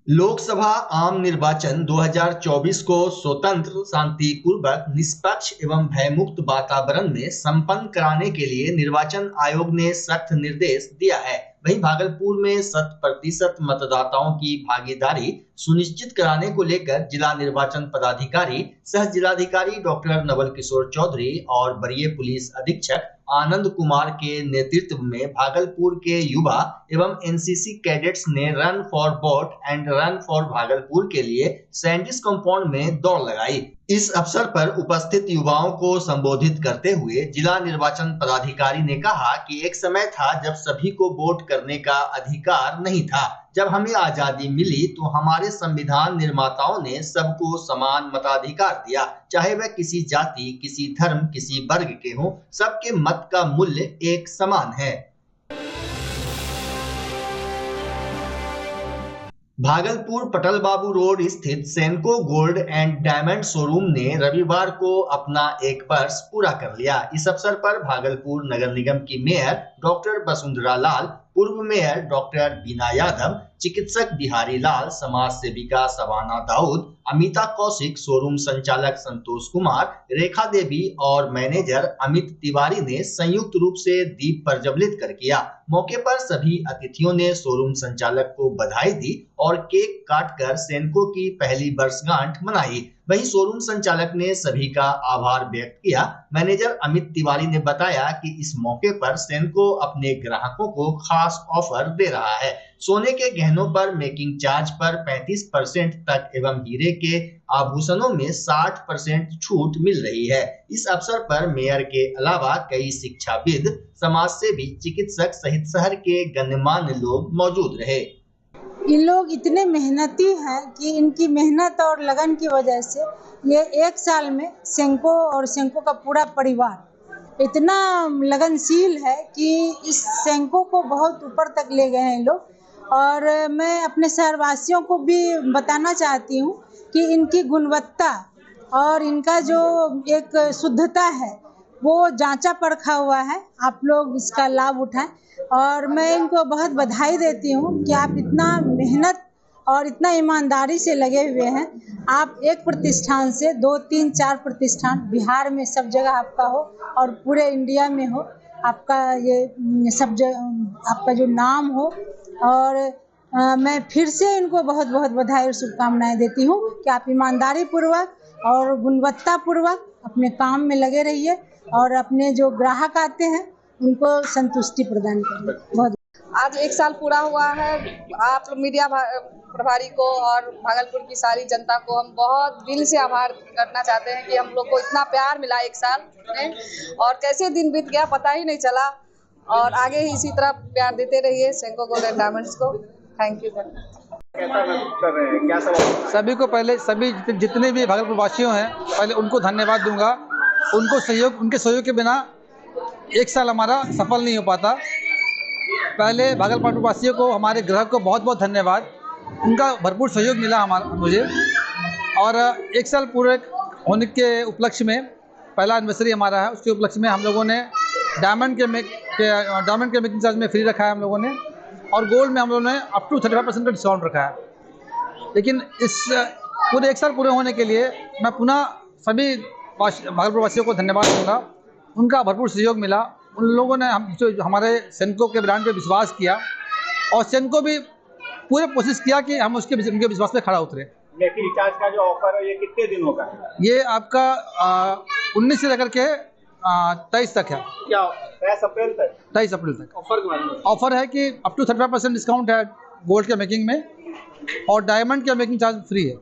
लोकसभा आम निर्वाचन 2024 को स्वतंत्र, शांतिपूर्वक, निष्पक्ष एवं भयमुक्त वातावरण में संपन्न कराने के लिए निर्वाचन आयोग ने सख्त निर्देश दिया है। वहीं भागलपुर में 100% मतदाताओं की भागीदारी सुनिश्चित कराने को लेकर जिला निर्वाचन पदाधिकारी सह जिलाधिकारी डॉक्टर नवल किशोर चौधरी और वरीय पुलिस अधीक्षक आनंद कुमार के नेतृत्व में भागलपुर के युवा एवं एनसीसी कैडेट्स ने run for vote and run for Bhagalpur के लिए सैंडिस कंपाउंड में दौड़ लगाई। इस अवसर पर उपस्थित युवाओं को संबोधित करते हुए जिला निर्वाचन पदाधिकारी ने कहा कि एक समय था जब सभी को वोट करने का अधिकार नहीं था। जब हमें आजादी मिली तो हमारे संविधान निर्माताओं ने सबको समान मताधिकार दिया, चाहे वह किसी जाति, किसी धर्म, किसी वर्ग के हों, सबके मत का मूल्य एक समान है। भागलपुर पटल बाबू रोड स्थित सेनको गोल्ड एंड डायमंड शोरूम ने रविवार को अपना 1 वर्ष पूरा कर लिया। इस अवसर पर भागलपुर नगर निगम की मेयर डॉक्टर वसुंधरा लाल, पूर्व मेयर डॉक्टर बीना यादव, चिकित्सक बिहारी लाल, समाज सेविका सवाना दाऊद, अमिता कौशिक, शोरूम संचालक संतोष कुमार, रेखा देवी और मैनेजर अमित तिवारी ने संयुक्त रूप से दीप प्रज्वलित कर किया। मौके पर सभी अतिथियों ने शोरूम संचालक को बधाई दी और केक काटकर सेनको की पहली वर्षगांठ मनाई। वहीं शोरूम संचालक ने सभी का आभार व्यक्त किया। मैनेजर अमित तिवारी ने बताया कि इस मौके पर सेनको अपने ग्राहकों को खास ऑफर दे रहा है। सोने के गहनों पर मेकिंग चार्ज पर 35% तक एवं हीरे के आभूषणों में 60% छूट मिल रही है। इस अवसर पर मेयर के अलावा कई शिक्षाविद, समाज सेवी, चिकित्सक सहित शहर के गणमान्य लोग मौजूद रहे। इन लोग इतने मेहनती हैं कि इनकी मेहनत और लगन की वजह से ये 1 साल में सेनको और सेनको का पूरा परिवार इतना लगनशील है कि इस सेनको को बहुत ऊपर तक ले गए हैं लोग। और मैं अपने शहरवासियों को भी बताना चाहती हूँ कि इनकी गुणवत्ता और इनका जो एक शुद्धता है वो जांचा परखा हुआ है। आप लोग इसका लाभ उठाएं और मैं इनको बहुत बधाई देती हूँ कि आप इतना मेहनत और इतना ईमानदारी से लगे हुए हैं। आप एक प्रतिष्ठान से 2, 3, 4 प्रतिष्ठान बिहार में सब जगह आपका हो और पूरे इंडिया में हो, आपका ये सब जगह आपका जो नाम हो। और मैं फिर से इनको बहुत बहुत बधाई और शुभकामनाएं देती हूँ कि आप ईमानदारी पूर्वक और गुणवत्ता पूर्वक अपने काम में लगे रहिए और अपने जो ग्राहक आते हैं उनको संतुष्टि प्रदान करिए। बहुत आज 1 साल पूरा हुआ है। आप मीडिया प्रभारी को और भागलपुर की सारी जनता को हम बहुत दिल से आभार करना चाहते हैं कि हम लोग को इतना प्यार मिला 1 साल में और कैसे दिन बीत गया पता ही नहीं चला। और आगे ही इसी तरह प्यार देते रहिए सेनको गोल्ड एंड डायमंड्स को। Thank you. सभी को पहले सभी जितने भी भागलपुर वासियों हैं पहले उनको धन्यवाद दूंगा। उनके सहयोग के बिना 1 साल हमारा सफल नहीं हो पाता। पहले भागलपुर वासियों को, हमारे ग्राहक को बहुत बहुत धन्यवाद। उनका भरपूर सहयोग मिला मुझे। और 1 साल पूरे होने के उपलक्ष्य में पहला एनिवर्सरी हमारा है, उसके उपलक्ष्य में हम लोगों ने डायमंड के मेकिंग चार्ज में फ्री रखा है हम लोगों ने, और गोल्ड में हम लोगों ने अप टू 35% का डिस्काउंट रखा है। लेकिन इस पूरे 1 साल पूरे होने के लिए मैं पुनः सभी भागलपुर वासियों को धन्यवाद दूंगा। उनका भरपूर सहयोग मिला। उन लोगों ने हमारे सेनको के ब्रांड पे विश्वास किया और सेनको भी पूरे कोशिश किया कि हम उनके विश्वास पे खड़ा उतरे। मेकिंग चार्ज का जो ऑफर है ये कितने दिन होगा? ये आपका 19 से लेकर के 23 तक है। क्या 23 अप्रैल तक? 23 अप्रैल तक ऑफर के बारे में ऑफर है कि अप टू 35% डिस्काउंट है गोल्ड के मेकिंग में और डायमंड के मेकिंग चार्ज फ्री है।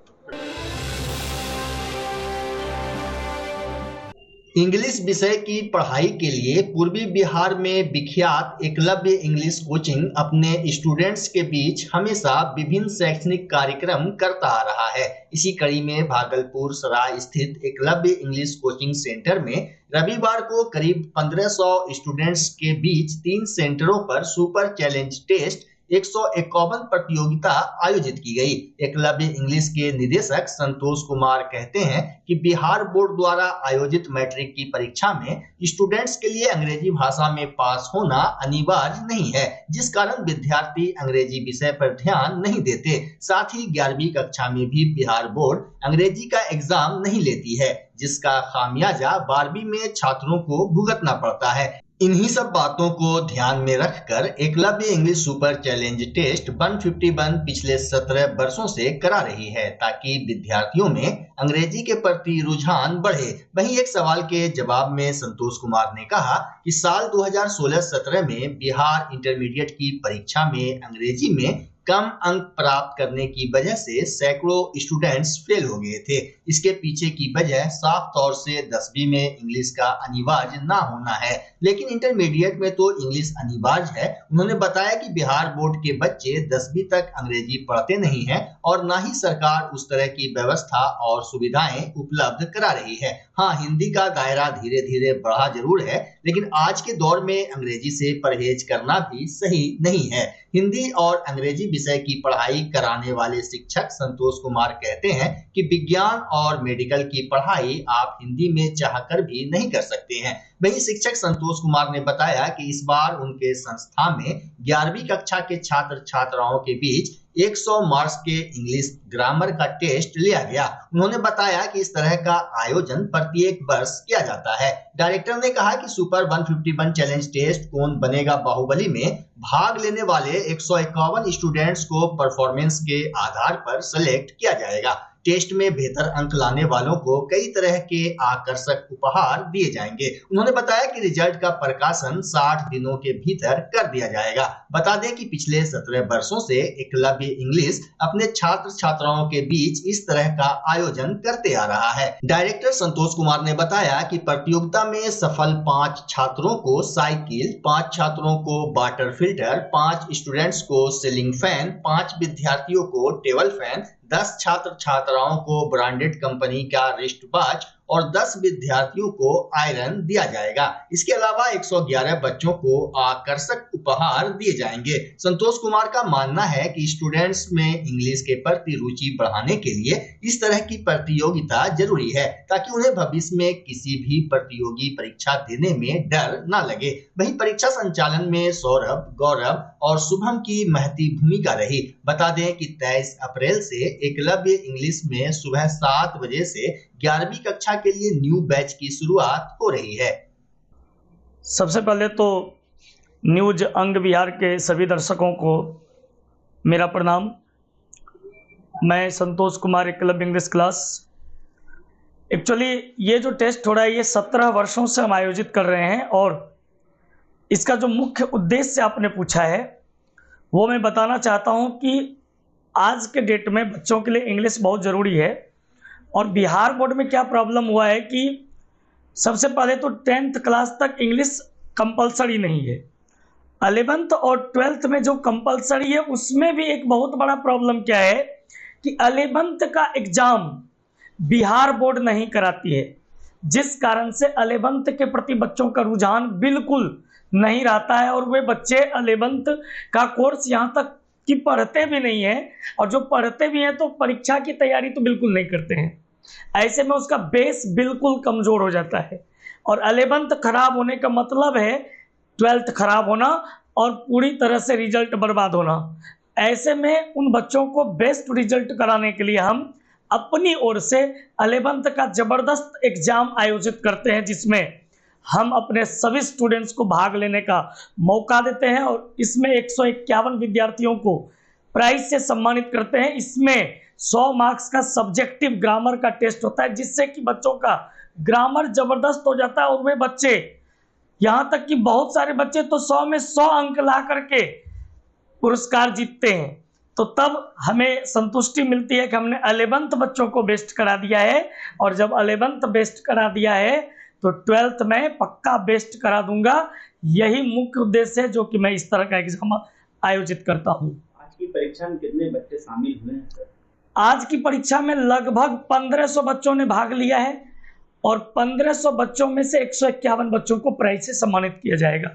इंग्लिश विषय की पढ़ाई के लिए पूर्वी बिहार में विख्यात एकलव्य इंग्लिश कोचिंग अपने स्टूडेंट्स के बीच हमेशा विभिन्न शैक्षणिक कार्यक्रम करता आ रहा है। इसी कड़ी में भागलपुर सराय स्थित एकलव्य इंग्लिश कोचिंग सेंटर में रविवार को करीब 1500 स्टूडेंट्स के बीच 3 सेंटरों पर सुपर चैलेंज टेस्ट 151 प्रतियोगिता आयोजित की गई। एकलव्य इंग्लिश के निदेशक संतोष कुमार कहते हैं कि बिहार बोर्ड द्वारा आयोजित मैट्रिक की परीक्षा में स्टूडेंट्स के लिए अंग्रेजी भाषा में पास होना अनिवार्य नहीं है, जिस कारण विद्यार्थी अंग्रेजी विषय पर ध्यान नहीं देते। साथ ही 11वीं कक्षा में भी बिहार बोर्ड अंग्रेजी का एग्जाम नहीं लेती है, जिसका खामियाजा 12वीं में छात्रों को भुगतना पड़ता है। इन्हीं सब बातों को ध्यान में रखकर Eklavya English super challenge test 151 पिछले 17 वर्षों से करा रही है, ताकि विद्यार्थियों में अंग्रेजी के प्रति रुझान बढ़े। वहीं एक सवाल के जवाब में संतोष कुमार ने कहा कि साल 2016-17 में बिहार इंटरमीडिएट की परीक्षा में अंग्रेजी में कम अंक प्राप्त करने की वजह से सैकड़ों स्टूडेंट्स फेल हो गए थे। इसके पीछे की वजह साफ तौर से 10वीं में इंग्लिश का अनिवार्य ना होना है, लेकिन इंटरमीडिएट में तो इंग्लिश अनिवार्य है। उन्होंने बताया कि बिहार बोर्ड के बच्चे 10वीं तक अंग्रेजी पढ़ते नहीं हैं और ना ही सरकार उस तरह की व्यवस्था और सुविधाएं उपलब्ध करा रही है। हाँ, हिंदी का दायरा धीरे धीरे बढ़ा जरूर है, लेकिन आज के दौर में अंग्रेजी से परहेज करना भी सही नहीं है। हिंदी और अंग्रेजी विषय की पढ़ाई कराने वाले शिक्षक संतोष कुमार कहते हैं कि विज्ञान और मेडिकल की पढ़ाई आप हिंदी में चाहकर भी नहीं कर सकते हैं। वहीं शिक्षक संतोष कुमार ने बताया कि इस बार उनके संस्था में 11वीं कक्षा के छात्र छात्राओं के बीच 100 मार्क्स के इंग्लिश ग्रामर का टेस्ट लिया गया। उन्होंने बताया कि इस तरह का आयोजन प्रत्येक वर्ष किया जाता है। डायरेक्टर ने कहा कि सुपर 151 चैलेंज टेस्ट कौन बनेगा बाहुबली में भाग लेने वाले 151 स्टूडेंट्स को परफॉर्मेंस के आधार पर सिलेक्ट किया जाएगा। टेस्ट में बेहतर अंक लाने वालों को कई तरह के आकर्षक उपहार दिए जाएंगे। उन्होंने बताया कि रिजल्ट का प्रकाशन 60 दिनों के भीतर कर दिया जाएगा। बता दें कि पिछले 17 वर्षों से एकलव्य इंग्लिश अपने छात्र छात्राओं के बीच इस तरह का आयोजन करते आ रहा है। डायरेक्टर संतोष कुमार ने बताया कि प्रतियोगिता में सफल 5 छात्रों को साइकिल, 5 छात्रों को वाटर फिल्टर, 5 स्टूडेंट्स को सीलिंग फैन, 5 विद्यार्थियों को टेबल फैन, 10 छात्र छात्राओं को ब्रांडेड कंपनी का रिस्ट वॉच और 10 विद्यार्थियों को आयरन दिया जाएगा। इसके अलावा 111 बच्चों को आकर्षक उपहार दिए जाएंगे। संतोष कुमार का मानना है कि स्टूडेंट्स में इंग्लिश के प्रति रुचि बढ़ाने के लिए इस तरह की प्रतियोगिता जरूरी है, ताकि उन्हें भविष्य में किसी भी प्रतियोगी परीक्षा देने में डर न लगे। वहीं परीक्षा संचालन में सौरभ, गौरव और शुभम की महती भूमिका रही। बता दें कि 23 अप्रैल से एकलव्य इंग्लिश में सुबह 7 बजे से 11वीं कक्षा के लिए न्यू बैच की शुरुआत हो रही है। सबसे पहले तो न्यूज अंग बिहार के सभी दर्शकों को मेरा प्रणाम। मैं Santosh Kumar, Eklavya English class. Actually ये जो टेस्ट हो रहा है ये 17 वर्षों से हम आयोजित कर रहे हैं, और इसका जो मुख्य उद्देश्य आपने पूछा है वो मैं बताना चाहता हूँ कि आज के डेट में बच्चों के लिए इंग्लिश बहुत ज़रूरी है। और बिहार बोर्ड में क्या प्रॉब्लम हुआ है कि सबसे पहले तो 10th क्लास तक इंग्लिश कंपलसरी नहीं है। 11th और 12th में जो कंपलसरी है उसमें भी एक बहुत बड़ा प्रॉब्लम क्या है कि 11th का एग्ज़ाम बिहार बोर्ड नहीं कराती है, जिस कारण से 11th के प्रति बच्चों का रुझान बिल्कुल नहीं रहता है, और वे बच्चे 11th का कोर्स यहाँ तक कि पढ़ते भी नहीं है, और जो पढ़ते भी हैं तो परीक्षा की तैयारी तो बिल्कुल नहीं करते हैं। ऐसे में उसका बेस बिल्कुल कमज़ोर हो जाता है, और 11th खराब होने का मतलब है 12th खराब होना और पूरी तरह से रिजल्ट बर्बाद होना। ऐसे में उन बच्चों को बेस्ट रिजल्ट कराने के लिए हम अपनी ओर से 11th का ज़बरदस्त एग्ज़ाम आयोजित करते हैं, जिसमें हम अपने सभी स्टूडेंट्स को भाग लेने का मौका देते हैं, और इसमें 151 विद्यार्थियों को प्राइज से सम्मानित करते हैं। इसमें 100 मार्क्स का सब्जेक्टिव ग्रामर का टेस्ट होता है, जिससे कि बच्चों का ग्रामर जबरदस्त हो जाता है, और वे बच्चे यहाँ तक कि बहुत सारे बच्चे तो 100 में 100 अंक ला करके पुरस्कार जीतते हैं। तो तब हमें संतुष्टि मिलती है कि हमने 11th बच्चों को बेस्ट करा दिया है, और जब 11th बेस्ट करा दिया है तो 12th में पक्का बेस्ट करा दूंगा। यही मुख्य उद्देश्य है जो कि मैं इस तरह का एग्जाम आयोजित करता हूं। आज की परीक्षा में कितने बच्चे शामिल हुए हैं सर? आज की परीक्षा में लगभग 1500 बच्चों ने भाग लिया है, और 1500 बच्चों में से 151 बच्चों को प्राइज से सम्मानित किया जाएगा।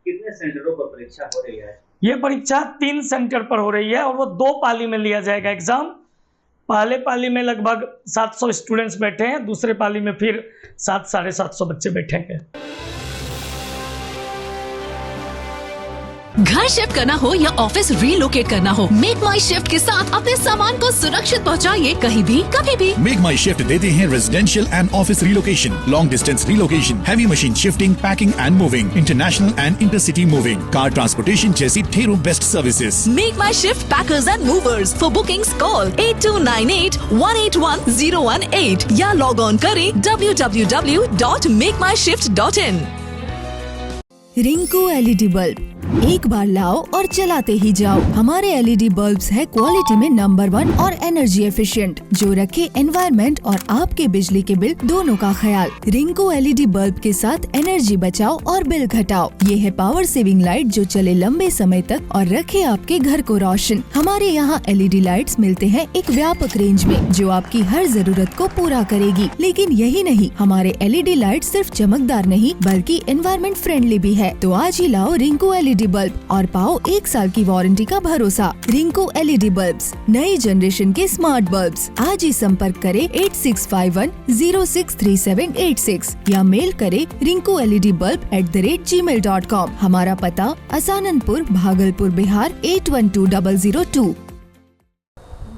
कितने सेंटरों पर परीक्षा हो रही है? ये परीक्षा 3 सेंटर पर हो रही है और वो 2 पाली में लिया जाएगा एग्जाम। पहले पाली में लगभग 700 स्टूडेंट्स बैठे हैं, दूसरे पाली में फिर 700-750 बच्चे बैठेंगे। घर शिफ्ट करना हो या ऑफिस रीलोकेट करना हो, मेक माई शिफ्ट के साथ अपने सामान को सुरक्षित पहुंचाइए कहीं भी कभी भी। मेक माई शिफ्ट देते हैं residential and office relocation, long distance relocation, heavy machine shifting, packing and moving, international and intercity moving, car transportation जैसी ढेरों best services. Make my shift packers and movers. For bookings call 8298-181-018 या log on करें www.makemyshift.in। Rinku LED bulb, एक बार लाओ और चलाते ही जाओ। हमारे एलईडी बल्ब्स है क्वालिटी में नंबर 1 और एनर्जी एफिशिएंट, जो रखे एनवायरनमेंट और आपके बिजली के बिल दोनों का ख्याल। रिंकू एलईडी बल्ब के साथ एनर्जी बचाओ और बिल घटाओ। ये है पावर सेविंग लाइट जो चले लंबे समय तक और रखे आपके घर को रोशन। हमारे यहाँ एलईडी लाइट्स मिलते हैं एक व्यापक रेंज में, जो आपकी हर जरूरत को पूरा करेगी। लेकिन यही नहीं, हमारे एलईडी लाइट सिर्फ चमकदार नहीं बल्कि एनवायरनमेंट फ्रेंडली भी है। तो आज ही लाओ रिंकू एलईडी बल्ब और पाओ 1 साल की वारंटी का भरोसा। रिंकू एलईडी बल्ब्स, नई जनरेशन के स्मार्ट बल्ब्स। आज ही संपर्क करें 8651063786 या मेल करें rinku.led.bulb@gmail.com। हमारा पता असाननपुर, भागलपुर, बिहार 812002।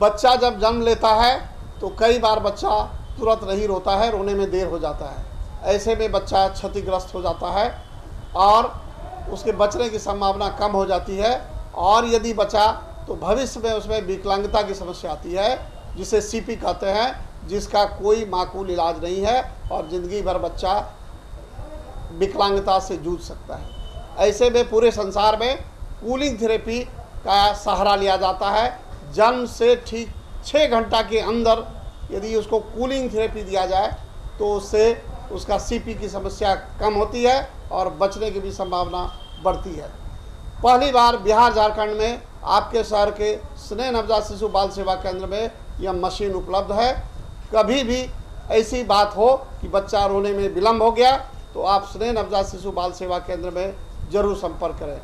बच्चा जब जन्म लेता है तो कई बार बच्चा तुरंत नहीं रोता है, रोने में देर हो जाता है। ऐसे में बच्चा क्षतिग्रस्त हो जाता है और उसके बचने की संभावना कम हो जाती है। और यदि बचा तो भविष्य में उसमें विकलांगता की समस्या आती है, जिसे सीपी कहते हैं, जिसका कोई माकूल इलाज नहीं है और ज़िंदगी भर बच्चा विकलांगता से जूझ सकता है। ऐसे में पूरे संसार में कूलिंग थेरेपी का सहारा लिया जाता है। जन्म से ठीक 6 घंटा के अंदर यदि उसको कूलिंग थेरेपी दिया जाए तो उससे उसका सीपी की समस्या कम होती है और बचने की भी संभावना बढ़ती है। पहली बार बिहार झारखंड में आपके शहर के स्नेह नवजात शिशु बाल सेवा केंद्र में यह मशीन उपलब्ध है। कभी भी ऐसी बात हो कि बच्चा रोने में विलम्ब हो गया तो आप स्नेह नवजात शिशु बाल सेवा केंद्र में जरूर संपर्क करें।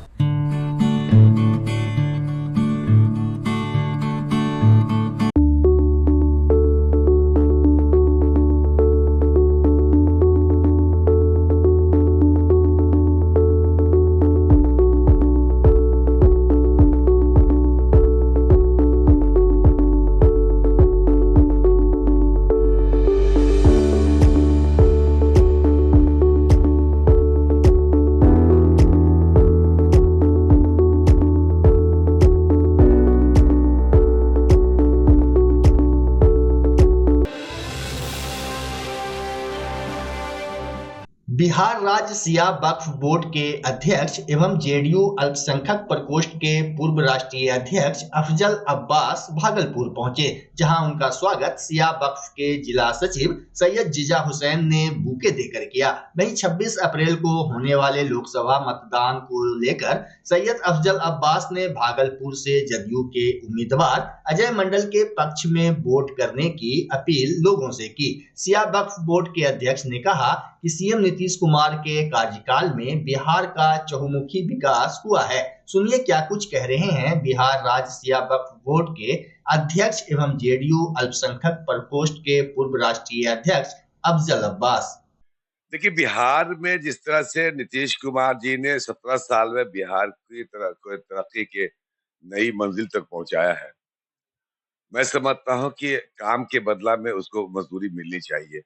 बिहार राज्य सिया वक्फ बोर्ड के अध्यक्ष एवं जेडीयू अल्पसंख्यक प्रकोष्ठ के पूर्व राष्ट्रीय अध्यक्ष अफजल अब्बास भागलपुर पहुंचे, जहां उनका स्वागत सिया वक्फ के जिला सचिव सैयद जिजा हुसैन ने बुके देकर किया। वहीं 26 अप्रैल को होने वाले लोकसभा मतदान को लेकर सैयद अफजल अब्बास ने भागलपुर से जदयू के उम्मीदवार अजय मंडल के पक्ष में वोट करने की अपील लोगों से की। सिया वक्फ बोर्ड के अध्यक्ष ने कहा कि सीएम नीतीश कुमार के कार्यकाल में बिहार का चहुमुखी विकास हुआ है। सुनिए क्या कुछ कह रहे हैं बिहार राज्य सिया वक्फ बोर्ड के अध्यक्ष एवं जेडीयू अल्पसंख्यक प्रकोष्ठ के पूर्व राष्ट्रीय अध्यक्ष अफजल अब्बास। देखिए, बिहार में जिस तरह से नीतीश कुमार जी ने 17 साल में बिहार की तरक्की के नई मंजिल तक पहुंचाया है, मैं समझता हूं कि काम के बदला में उसको मजदूरी मिलनी चाहिए।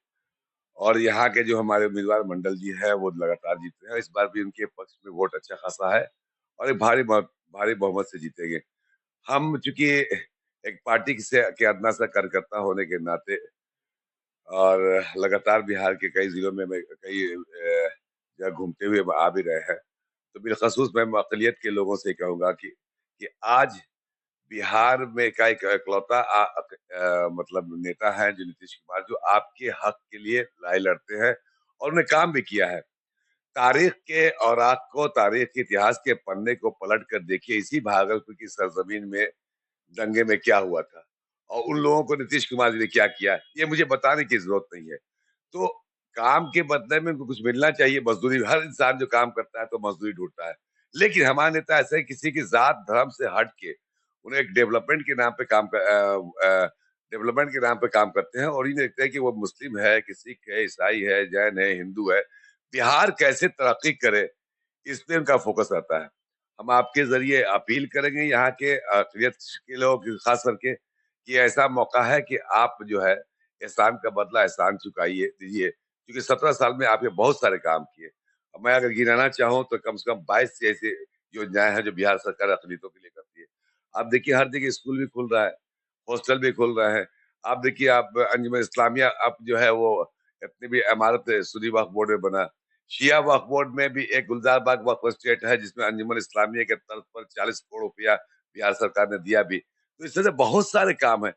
और यहाँ के जो हमारे उम्मीदवार मंडल जी है वो लगातार जीत रहे हैं। इस बार भी उनके पक्ष में वोट अच्छा खासा है और एक भारी बहुमत से जीतेंगे। हम चूंकि एक पार्टी के अदना सा कार्यकर्ता होने के नाते और लगातार बिहार के कई जिलों में कई जगह घूमते हुए आ भी रहे हैं, तो बिलखसूस मैं अक़लियत के लोगों से कहूंगा कि आज बिहार में का एक इकलौता मतलब नेता है जो नीतीश कुमार, जो आपके हक के लिए लड़ाई लड़ते हैं और उन्हें काम भी किया है। तारीख के औराक को, तारीख के इतिहास के पन्ने को पलट कर देखिए, इसी भागलपुर की सरजमीन में दंगे में क्या हुआ था और उन लोगों को नीतीश कुमार जी ने क्या किया, ये मुझे बताने की जरूरत नहीं है। तो काम के बदले में उनको कुछ मिलना चाहिए। मजदूरी, हर इंसान जो काम करता है तो मजदूरी ढूंढता है, लेकिन हमारे नेता ऐसे किसी की जात धर्म से हट के उन्हें एक डेवलपमेंट के नाम पे काम करते हैं और ये देखते हैं कि वो मुस्लिम है, कि सिख है, ईसाई है, जैन है, हिंदू है, बिहार कैसे तरक्की करे इस पे उनका फोकस रहता है। हम आपके जरिए अपील करेंगे यहाँ के अक़लियत के लोग खास करके कि ऐसा मौका है कि आप जो है एहसान का बदला एहसान चुकाइए दीजिए, क्योंकि 17 साल में आपने बहुत सारे काम किए। मैं अगर गिनाना चाहूँ तो कम से कम 22 से ऐसे योजनाएं हैं जो बिहार सरकार अक़लियतों के लिए करती है। आप देखिए हर जगह स्कूल भी खुल रहा है, हॉस्टल भी खुल रहे हैं। आप देखिए आप अंजुमन इस्लामिया अब जो है वो इतनी भी इमारत सुन्नी वक्फ बोर्ड में बना, शिया वक्फ बोर्ड में भी एक गुलजारबाग वक्फ स्टेट है जिसमें अंजुमन इस्लामिया के तर्ज पर 40 करोड़ रुपया बिहार सरकार ने दिया भी। तो इस तरह से बहुत सारे काम है।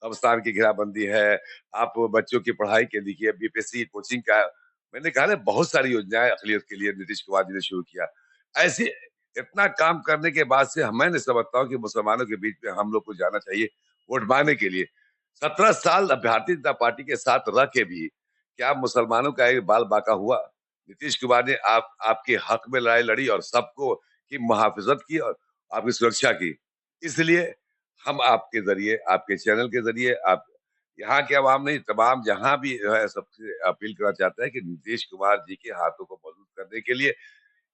कब्रिस्तान की घेराबंदी है, आप बच्चों की पढ़ाई के लिए बीपीएससी कोचिंग का, मैंने कहा ना बहुत सारी योजनाएं अक़लियत के लिए नीतीश कुमार जी ने शुरू किया। ऐसे इतना काम करने के बाद से मैं नहीं समझता हूँ कि मुसलमानों के बीच में हम लोग को जाना चाहिए वोट मांगने के लिए। 17 साल भारतीय जनता पार्टी के साथ रह के भी क्या मुसलमानों का एक बाल बाका हुआ? नीतीश कुमार ने आपके हक में लड़ाई लड़ी और सबको की मुहाफिजत की और आपकी सुरक्षा की। इसलिए हम आपके जरिए, आपके चैनल के जरिए, आप यहाँ के अवाम नहीं तमाम जहाँ भी जो है सबसे अपील करना चाहते हैं कि नीतीश कुमार जी के हाथों को मजबूत करने के लिए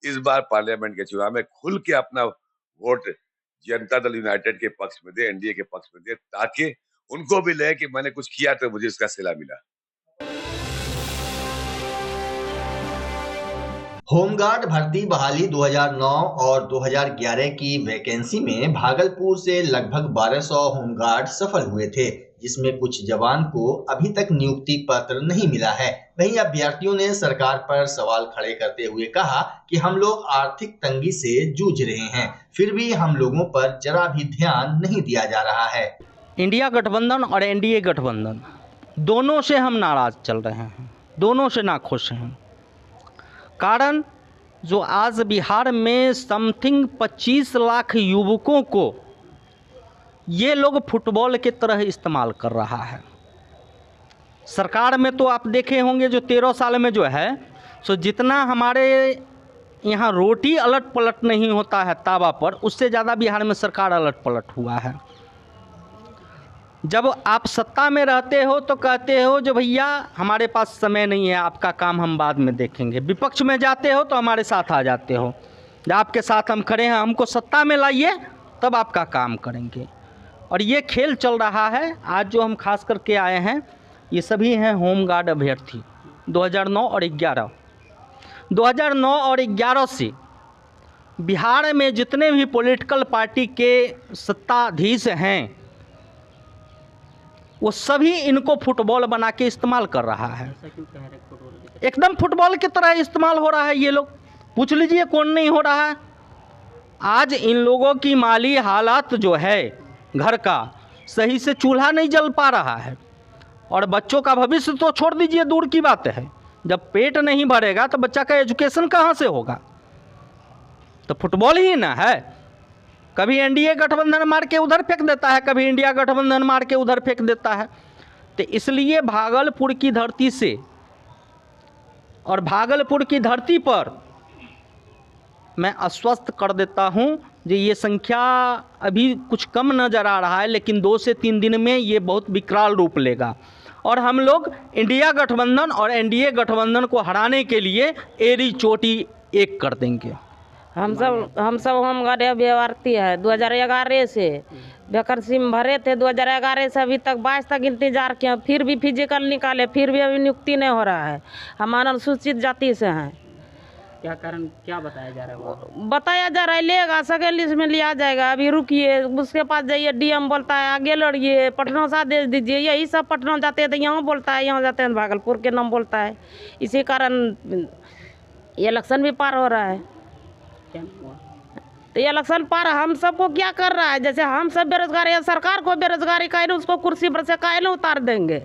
इस बार पार्लियामेंट के चुनाव में खुल के अपना वोट जनता दल यूनाइटेड के पक्ष में दे, एनडीए के पक्ष में दे, ताकि उनको भी लगे कि मैंने कुछ किया तो मुझे इसका सिला मिला। होमगार्ड भर्ती बहाली 2009 और 2011 की वैकेंसी में भागलपुर से लगभग 1200 होमगार्ड सफल हुए थे, जिसमें कुछ जवान को अभी तक नियुक्ति पत्र नहीं मिला है। वहीं अभ्यर्थियों ने सरकार पर सवाल खड़े करते हुए कहा कि हम लोग आर्थिक तंगी से जूझ रहे हैं, फिर भी हम लोगों पर जरा भी ध्यान नहीं दिया जा रहा है। इंडिया गठबंधन और एनडीए गठबंधन दोनों से हम नाराज चल रहे हैं, दोनों से नाखुश हैं। कारण जो आज बिहार में समथिंग 25 लाख युवकों को ये लोग फुटबॉल के तरह इस्तेमाल कर रहा है। सरकार में तो आप देखे होंगे जो 13 साल में जो है सो जितना हमारे यहाँ रोटी अलट पलट नहीं होता है तावा पर, उससे ज़्यादा बिहार में सरकार अलट पलट हुआ है। जब आप सत्ता में रहते हो तो कहते हो जो भैया हमारे पास समय नहीं है, आपका काम हम बाद में देखेंगे। विपक्ष में जाते हो तो हमारे साथ आ जाते हो, जब आपके साथ हम खड़े हैं, हमको सत्ता में लाइए तब आपका काम करेंगे। और ये खेल चल रहा है। आज जो हम खास करके आए हैं ये सभी हैं होमगार्ड अभ्यर्थी 2009 और 11। 2009 और 11 से बिहार में जितने भी पॉलिटिकल पार्टी के सत्ताधीश हैं वो सभी इनको फुटबॉल बना के इस्तेमाल कर रहा है। एकदम फुटबॉल की तरह इस्तेमाल हो रहा है। ये लोग पूछ लीजिए कौन नहीं हो रहा है। आज इन लोगों की माली हालात जो है घर का, सही से चूल्हा नहीं जल पा रहा है और बच्चों का भविष्य तो छोड़ दीजिए, दूर की बात है। जब पेट नहीं भरेगा तो बच्चा का एजुकेशन कहाँ से होगा? तो फुटबॉल ही ना है। कभी एनडीए गठबंधन मार के उधर फेंक देता है, कभी इंडिया गठबंधन मार के उधर फेंक देता है। तो इसलिए भागलपुर की धरती से और भागलपुर की धरती पर मैं आश्वस्त कर देता हूं कि ये संख्या अभी कुछ कम नज़र आ रहा है, लेकिन 2 से 3 दिन में ये बहुत विकराल रूप लेगा और हम लोग इंडिया गठबंधन और एनडीए गठबंधन को हराने के लिए एड़ी चोटी एक कर देंगे। हम सब होमगार्ड अभ्यर्थी है 2011 से वैकेंसी में भरे थे। 2011 से अभी तक 22 तक इंतजार किया, फिर भी फिजिकल निकाले, फिर भी अभी नियुक्ति नहीं हो रहा है। हम अनुसूचित जाति से हैं। क्या कारण क्या बताया जा रहा है? बताया जा रहा है लेगा, सेकेंड लिस्ट में लिया जाएगा। अभी रुकिए, उसके पास जाइए, डीएम बोलता है आगे लड़िए, पटना से आदेश दीजिए। यही सब पटना जाते हैं तो यहाँ बोलता है, यहाँ जाते हैं भागलपुर के नाम बोलता है। इसी कारण इलेक्शन भी पार हो रहा है। तो ये इलेक्शन पार हम सबको क्या कर रहा है? जैसे हम सब बेरोजगार है, सरकार को बेरोजगारी का उसको कुर्सी पर से काहे उतार देंगे।